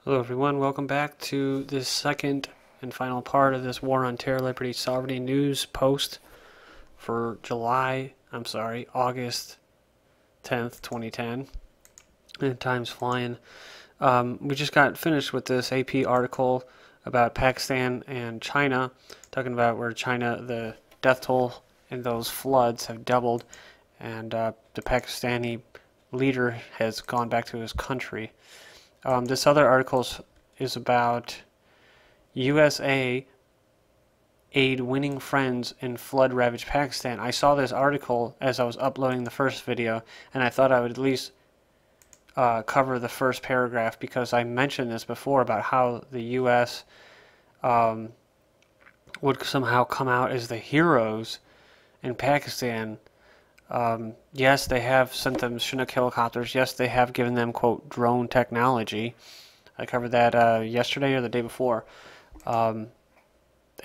Hello everyone, welcome back to this second and final part of this War on Terror, Liberty, Sovereignty news post for August 10th, 2010. And time's flying. We just got finished with this AP article about Pakistan and China, talking about where China, the death toll in those floods have doubled, and the Pakistani leader has gone back to his country. This other article is about USA aid winning friends in flood-ravaged Pakistan. I saw this article as I was uploading the first video, and I thought I would at least cover the first paragraph because I mentioned this before about how the U.S. Would somehow come out as the heroes in Pakistan. Yes, they have sent them Chinook helicopters. Yes, they have given them, quote, drone technology. I covered that yesterday or the day before. And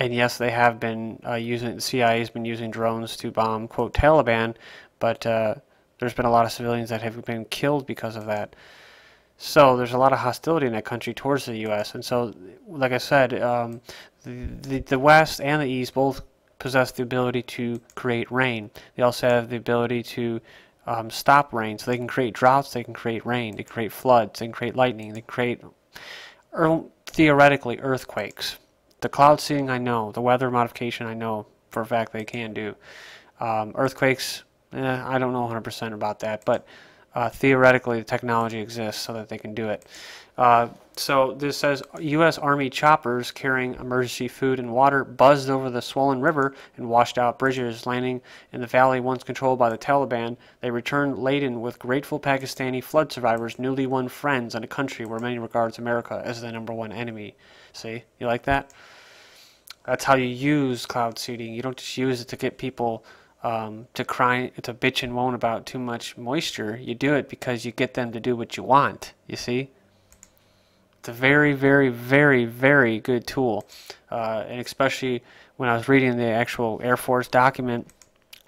yes, they have been the CIA has been using drones to bomb, quote, Taliban, but there's been a lot of civilians that have been killed because of that. So there's a lot of hostility in that country towards the U.S. And so, like I said, the West and the East both possess the ability to create rain. They also have the ability to stop rain. So they can create droughts, they can create rain, they can create floods, they can create lightning, they can create, theoretically, earthquakes. The cloud seeding, I know. The weather modification, I know for a fact they can do. Earthquakes, I don't know 100% about that, but theoretically the technology exists so that they can do it. So this says U.S. Army choppers carrying emergency food and water buzzed over the swollen river and washed out bridges, landing in the valley once controlled by the Taliban. They returned laden with grateful Pakistani flood survivors, newly won friends in a country where many regards America as the #1 enemy. See, you like that? That's how you use cloud seeding. You don't just use it to get people to cry, to bitch and moan about too much moisture. You do it because you get them to do what you want. You see? It's a very, very, very, very good tool, and especially when I was reading the actual Air Force document,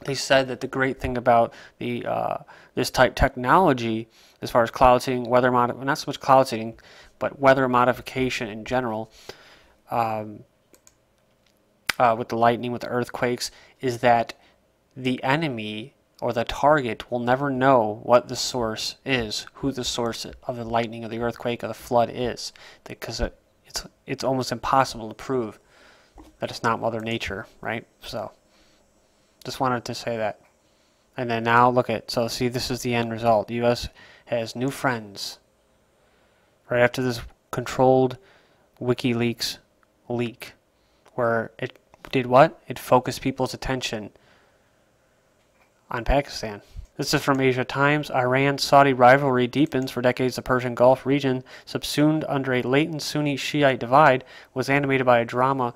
they said that the great thing about the this type technology, as far as cloud seeding, not so much cloud seeding, but weather modification in general, with the lightning, with the earthquakes, is that the enemy or the target will never know what the source is, who the source of the lightning or the earthquake or the flood is, because it's almost impossible to prove that it's not Mother Nature, right? So just wanted to say that. And then now look at, so see, this is the end result. The U.S. has new friends right after this controlled WikiLeaks leak, where it did what? It focused people's attention on Pakistan. This is from Asia Times. Iran-Saudi rivalry deepens for decades. The Persian Gulf region, subsumed under a latent Sunni-Shiite divide, was animated by a drama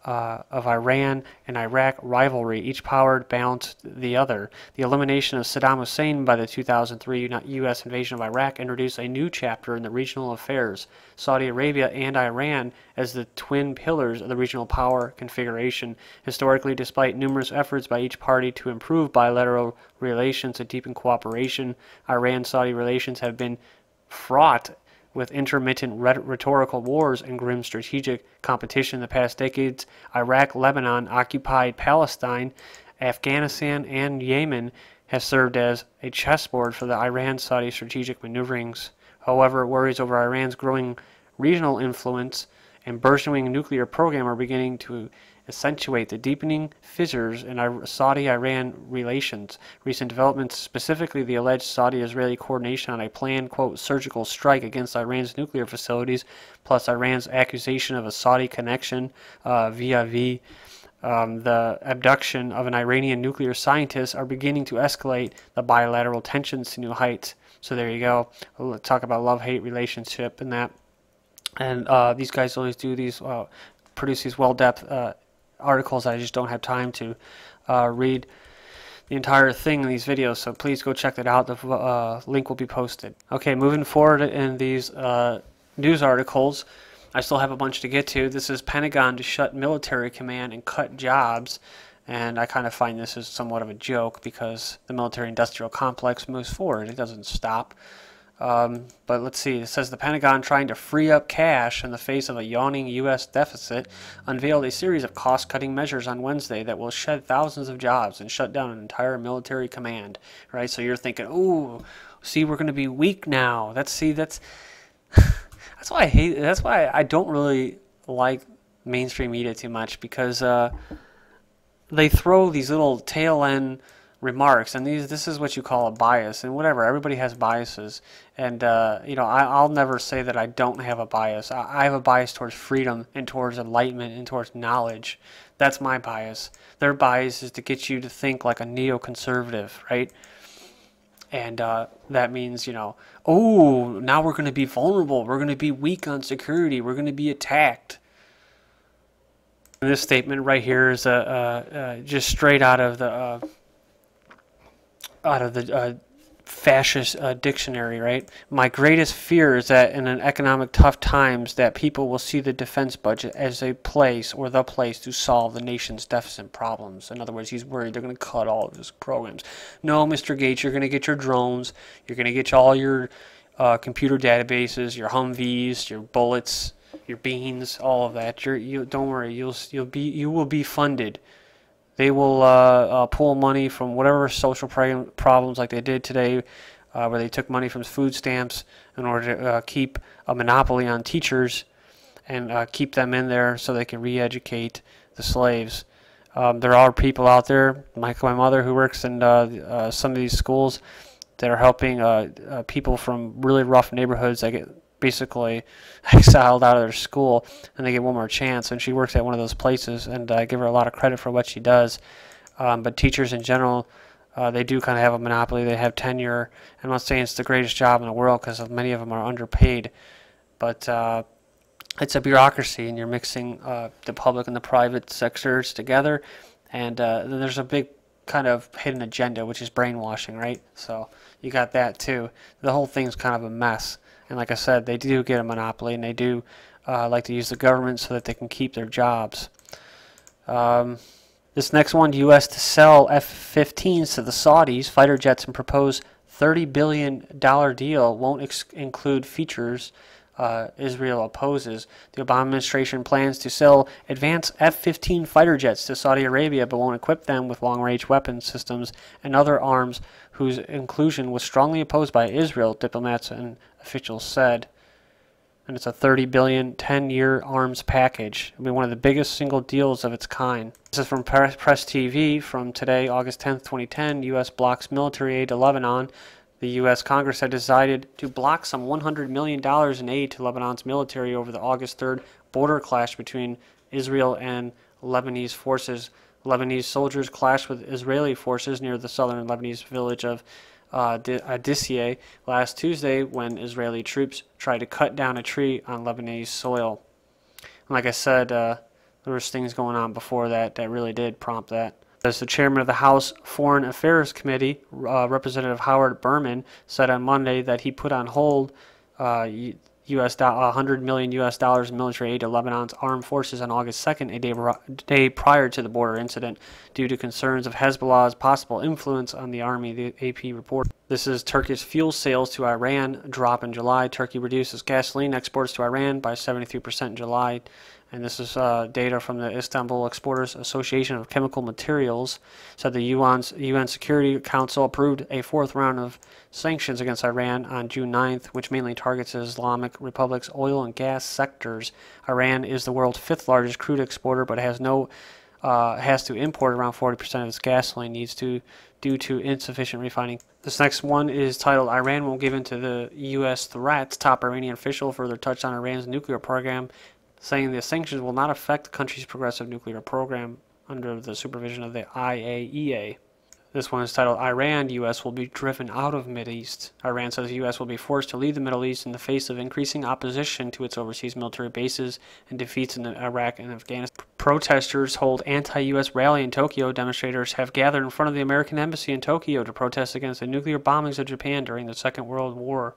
of Iran and Iraq rivalry. Each power balanced the other. The elimination of Saddam Hussein by the 2003 U.S. invasion of Iraq introduced a new chapter in the regional affairs. Saudi Arabia and Iran as the twin pillars of the regional power configuration. Historically, despite numerous efforts by each party to improve bilateral relations and deepen cooperation, Iran-Saudi relations have been fraught with intermittent rhetorical wars and grim strategic competition in the past decades. Iraq, Lebanon, occupied Palestine, Afghanistan, and Yemen have served as a chessboard for the Iran-Saudi strategic maneuverings. However, worries over Iran's growing regional influence and burgeoning nuclear program are beginning to accentuate the deepening fissures in Saudi-Iran relations. Recent developments, specifically the alleged Saudi-Israeli coordination on a planned, quote, surgical strike against Iran's nuclear facilities, plus Iran's accusation of a Saudi connection vis-a-vis the abduction of an Iranian nuclear scientist, are beginning to escalate the bilateral tensions to new heights. So there you go. We'll talk about love-hate relationship and that. And these guys always do these, produce these well-depth articles. I just don't have time to read the entire thing in these videos, so please go check that out. The link will be posted. Okay, moving forward in these news articles, I still have a bunch to get to. This is Pentagon to shut military command and cut jobs, and I kind of find this as somewhat of a joke because the military-industrial complex moves forward. It doesn't stop. But let's see. It says the Pentagon, trying to free up cash in the face of a yawning U.S. deficit, unveiled a series of cost-cutting measures on Wednesday that will shed thousands of jobs and shut down an entire military command. Right? So you're thinking, "Ooh, see, we're going to be weak now." That's that's why I hate. That's why I don't really like mainstream media too much, because they throw these little tail end remarks, and this is what you call a bias, and whatever, everybody has biases, and I'll never say that I don't have a bias. I have a bias towards freedom and towards enlightenment and towards knowledge. That's my bias. Their bias is to get you to think like a neoconservative, right? And that means, oh, now we're going to be vulnerable, we're going to be weak on security, we're going to be attacked. And this statement right here is just straight out of the fascist dictionary, right? My greatest fear is that in an economic tough times that people will see the defense budget as a place or the place to solve the nation's deficit problems. In other words, he's worried they're going to cut all of his programs. No, Mr. Gates, you're going to get your drones, you're going to get all your computer databases, your Humvees, your bullets, your beans, all of that. Don't worry, you will be funded. They will pull money from whatever social problems like they did today, where they took money from food stamps in order to keep a monopoly on teachers and keep them in there so they can re-educate the slaves. There are people out there, like my mother, who works in some of these schools that are helping people from really rough neighborhoods that get basically exiled out of their school, and they get one more chance, and she works at one of those places, and I give her a lot of credit for what she does. But teachers in general, they do kind of have a monopoly. They have tenure. I'm not saying it's the greatest job in the world, because many of them are underpaid, but it's a bureaucracy, and you're mixing the public and the private sectors together, and then there's a big kind of hidden agenda, which is brainwashing, right? So you got that too. The whole thing's kind of a mess. And like I said, they do get a monopoly, and they do like to use the government so that they can keep their jobs. This next one, U.S. to sell F-15s to the Saudis, fighter jets, and propose $30 billion deal won't include features Israel opposes. The Obama administration plans to sell advanced F-15 fighter jets to Saudi Arabia, but won't equip them with long-range weapon systems and other arms whose inclusion was strongly opposed by Israel, diplomats and officials said. And it's a $30 billion 10-year arms package. It'll be one of the biggest single deals of its kind. This is from Press TV from today, August 10th, 2010. U.S. blocks military aid to Lebanon. The U.S. Congress had decided to block some $100 million in aid to Lebanon's military over the August 3rd border clash between Israel and Lebanese forces. Lebanese soldiers clashed with Israeli forces near the southern Lebanese village of Adisye last Tuesday when Israeli troops tried to cut down a tree on Lebanese soil. And like I said, there was things going on before that that really did prompt that. As the chairman of the House Foreign Affairs Committee, Representative Howard Berman, said on Monday that he put on hold $100 million in military aid to Lebanon's armed forces on August 2nd, a day prior to the border incident, due to concerns of Hezbollah's possible influence on the army, the AP reported. This is Turkish fuel sales to Iran drop in July. Turkey reduces gasoline exports to Iran by 73% in July. And this is data from the Istanbul Exporters Association of Chemical Materials. Said the UN Security Council approved a fourth round of sanctions against Iran on June 9th, which mainly targets the Islamic Republic's oil and gas sectors. Iran is the world's fifth largest crude exporter, but has to import around 40% of its gasoline needs due to insufficient refining. This next one is titled, Iran Won't Give in to the U.S. Threats. Top Iranian official further touched on Iran's nuclear program, saying the sanctions will not affect the country's progressive nuclear program under the supervision of the IAEA. This one is titled, Iran, U.S. will be driven out of Mideast. Iran says the U.S. will be forced to leave the Middle East in the face of increasing opposition to its overseas military bases and defeats in Iraq and Afghanistan. Protesters hold anti-U.S. rally in Tokyo. Demonstrators have gathered in front of the American embassy in Tokyo to protest against the nuclear bombings of Japan during the Second World War.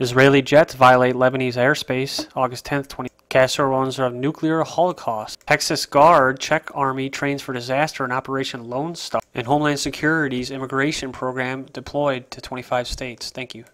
Israeli jets violate Lebanese airspace. August 10th, 20. Castro warns of nuclear holocaust. Texas Guard, Czech Army trains for disaster in Operation Lone Star. And Homeland Security's immigration program deployed to 25 states. Thank you.